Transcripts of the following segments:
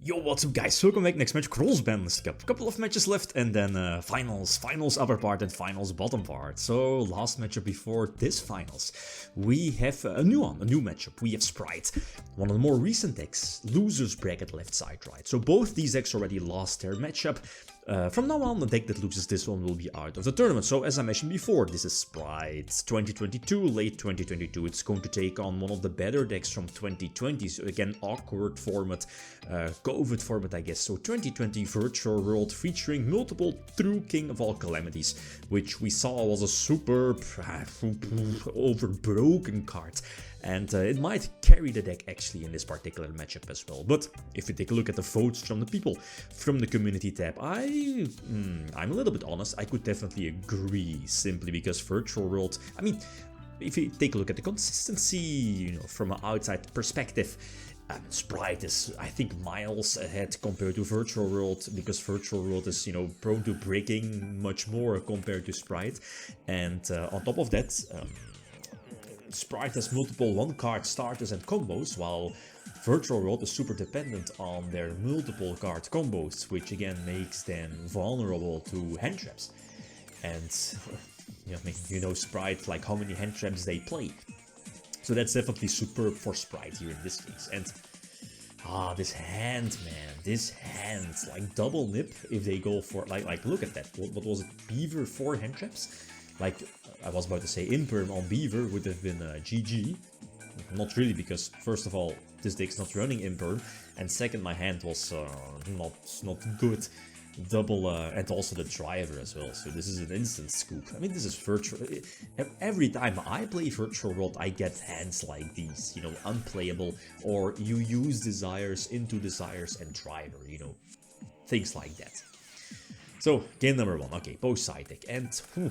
Yo, what's up guys, welcome back, next match, Cross-Banlist Cup. Couple of matches left and then finals upper part and finals bottom part. So, last matchup before this finals, we have a new matchup. We have Spright, one of the more recent decks, losers bracket left side, right? So both these decks already lost their matchup. From now on, the deck that loses this one will be out of the tournament. So as I mentioned before, this is Spright 2022, late 2022. It's going to take on one of the better decks from 2020. So again, awkward format, COVID format, I guess. So 2020 Virtual World featuring multiple True King of all calamities, which we saw was a super overbroken card. And it might carry the deck actually in this particular matchup as well. But if you take a look at the votes from the people, from the community tab, I'm a little bit honest, I could definitely agree, simply because Virtual World, I mean, if you take a look at the consistency, you know, from an outside perspective, Spright is, I think, miles ahead compared to Virtual World, because Virtual World is, you know, prone to breaking much more compared to Spright. And on top of that, Spright has multiple one-card starters and combos, while Virtual World is super dependent on their multiple card combos, which again makes them vulnerable to hand traps. And you know Spright, like how many hand traps they play. So that's definitely superb for Spright here in this case. And this hand, man, this hand, like double nip if they go for, like look at that. What was it? Beaver 4 hand traps? Like, I was about to say Imperm on Beaver would have been GG. Not really, because first of all, this deck's not running Imperm, and second, my hand was not good. Double, and also the driver as well, so this is an instant scoop. I mean, this is virtual. Every time I play Virtual World, I get hands like these, you know, unplayable, or you use desires into desires and driver, you know, things like that. So, game number 1, okay, post side deck, and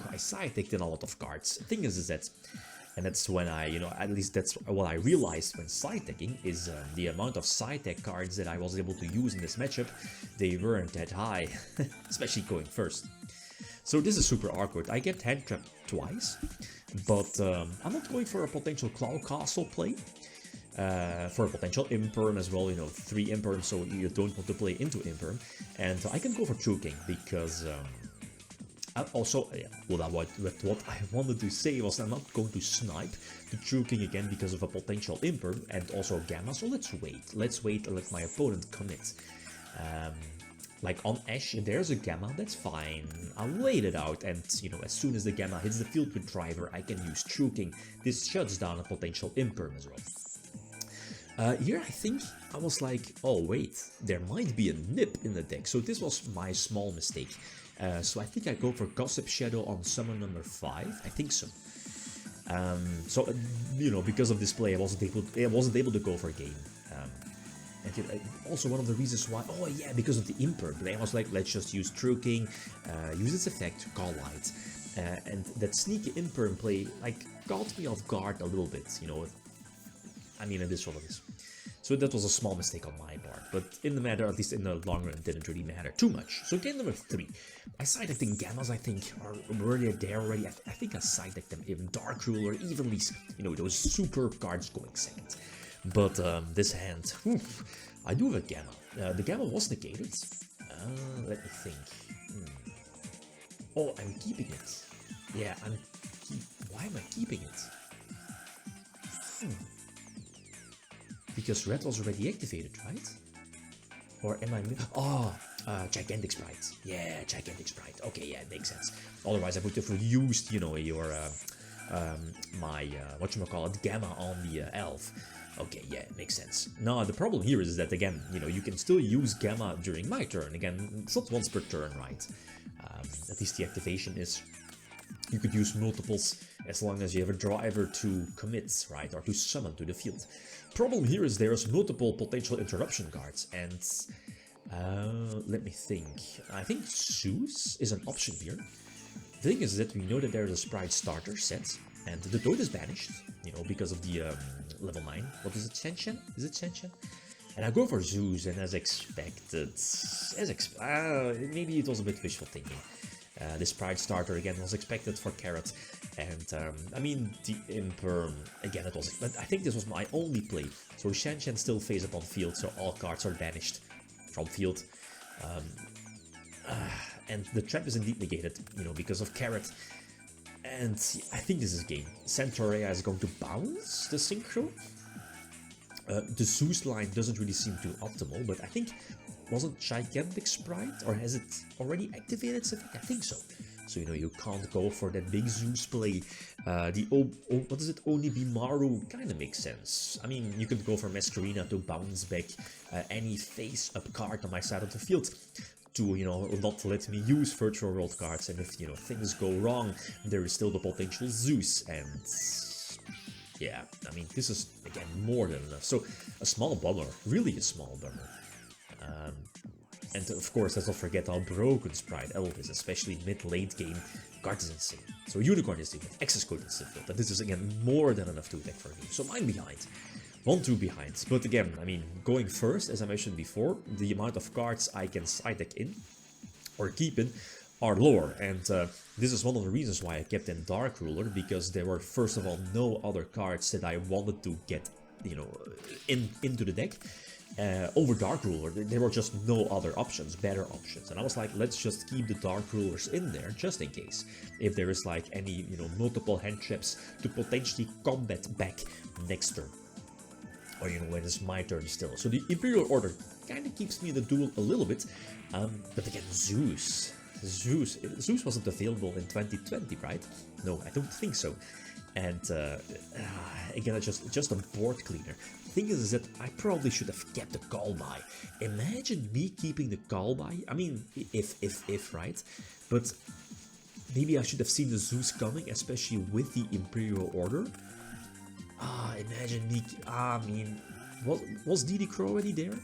I side decked in a lot of cards. The thing is that, and that's when I, you know, at least that's what I realized when side decking, is the amount of side deck cards that I was able to use in this matchup, they weren't that high, especially going first. So this is super awkward. I get hand trapped twice, but I'm not going for a potential Claw Castle play. For a potential Imperm as well, you know, 3 Imperm, so you don't want to play into Imperm. And I can go for True King, because also, what I wanted to say was I'm not going to snipe the True King again because of a potential Imperm and also Gamma, so let's wait and let my opponent commit. Like on Ash, if there's a Gamma, that's fine, I'll wait it out, and you know, as soon as the Gamma hits the field with Driver, I can use True King. This shuts down a potential Imperm as well. Here I think I was like, oh wait, there might be a nip in the deck, so this was my small mistake. So I think I go for Gossip Shadow on summon number 5, I think so. So you know, because of this play, I wasn't able to go for a game. And also one of the reasons why, oh yeah, because of the Imperm play, I was like, let's just use True King, use its effect, Call Light, and that sneaky Imperm play like caught me off guard a little bit, you know. I mean, it is what it is. So that was a small mistake on my part, but in the matter, at least in the long run, it didn't really matter too much. So game number 3, I side-decked in Gammas, I think, were they there already? I think I side-decked them in Dark Ruler, evenly, you know, those superb cards going second. But this hand, I do have a Gamma. The Gamma was negated. Let me think. Oh, I'm keeping it. Yeah, why am I keeping it? Because red was already activated, right? Or am I... Oh, Gigantic Spright. Yeah, Gigantic Spright. Okay, yeah, it makes sense. Otherwise, I would have used, you know, your... whatchamacallit, Gamma on the Elf. Okay, yeah, it makes sense. Now, the problem here is that, again, you know, you can still use Gamma during my turn. Again, it's not once per turn, right? At least the activation is... You could use multiples as long as you have a driver to commit, right, or to summon to the field. Problem here is there's multiple potential interruption cards, and let me think. I think Zeus is an option here. The thing is that we know that there's a Spright starter set, and the Toad is banished, you know, because of the level 9. What is it, Shen? Is it Shen? And I go for Zeus, and as expected, maybe it was a bit wishful thinking. The Spright starter again was expected for Carrot, and I mean the Imperm again, it was, but I think this was my only play. So Shen still face up on field, so all cards are banished. from field. And the trap is indeed negated, you know, because of Carrot. And I think this is game. Centaurea is going to bounce the Synchro. The Zeus line doesn't really seem too optimal, but I think, wasn't Gigantic Spright, or has it already activated its effect? I think so. So, you know, you can't go for that big Zeus play. What is it, Onibimaru kind of makes sense. I mean, you could go for Masquerina to bounce back any face-up card on my side of the field to, you know, not let me use Virtual World cards, and if, you know, things go wrong, there is still the potential Zeus, and yeah, I mean, this is, again, more than enough. So, a small bummer, really a small bummer. And of course, let's not forget how broken Spright Elf is, especially mid-late game. Card is insane. So Unicorn is the access code is difficult, and this is again more than enough to attack for me. So I'm behind. 1-2 behind. But again, I mean, going first, as I mentioned before, the amount of cards I can side deck in, or keep in, are lower. And this is one of the reasons why I kept in Dark Ruler, because there were, first of all, no other cards that I wanted to get, you know, into the deck. Over Dark Ruler, there were just no other options, better options, and I was like, let's just keep the Dark Rulers in there, just in case, if there is like any, you know, multiple hand traps to potentially combat back next turn, or, you know, when it's my turn still. So the Imperial Order kind of keeps me in the duel a little bit, but again, Zeus wasn't available in 2020, right? No, I don't think so. And again, just a board cleaner. The thing is that I probably should have kept the call by. Imagine me keeping the call by. I mean, if right, but maybe I should have seen the Zeus coming, especially with the Imperial Order. Imagine me. I mean, was DD Crow already there?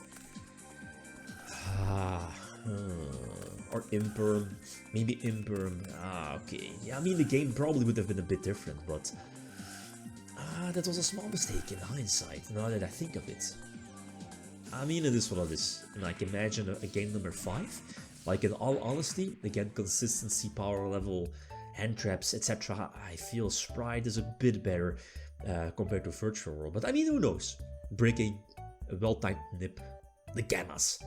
Or Imperm, maybe Imperm. Okay. Yeah, I mean, the game probably would have been a bit different, but that was a small mistake in hindsight, now that I think of it. I mean, it is what it is. Like, imagine a game number 5. Like, in all honesty, again, consistency, power level, hand traps, etc. I feel Spright is a bit better compared to Virtual World. But I mean, who knows? Breaking a well-timed nip, the Gammas.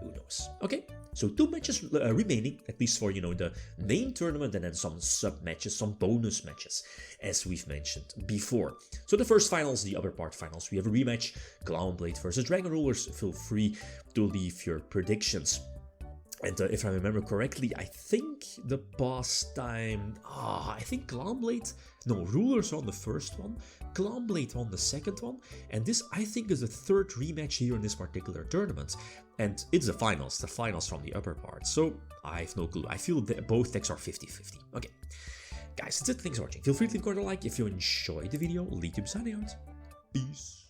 Who knows? Okay, so 2 matches remaining, at least for, you know, the main tournament, and then some sub-matches, some bonus matches, as we've mentioned before. So the first finals, the upper part finals, we have a rematch, Clownblade versus Dragon Rulers. Feel free to leave your predictions. And if I remember correctly, I think the past time, I think Clownblade, no, Rulers won the first one, Clownblade won the second one, and this, I think, is the third rematch here in this particular tournament. And it's the finals from the upper part, so I have no clue. I feel that both decks are 50-50. Okay, guys, that's it. Thanks for watching. Feel free to leave a like if you enjoyed the video. Riddim signing out. Peace.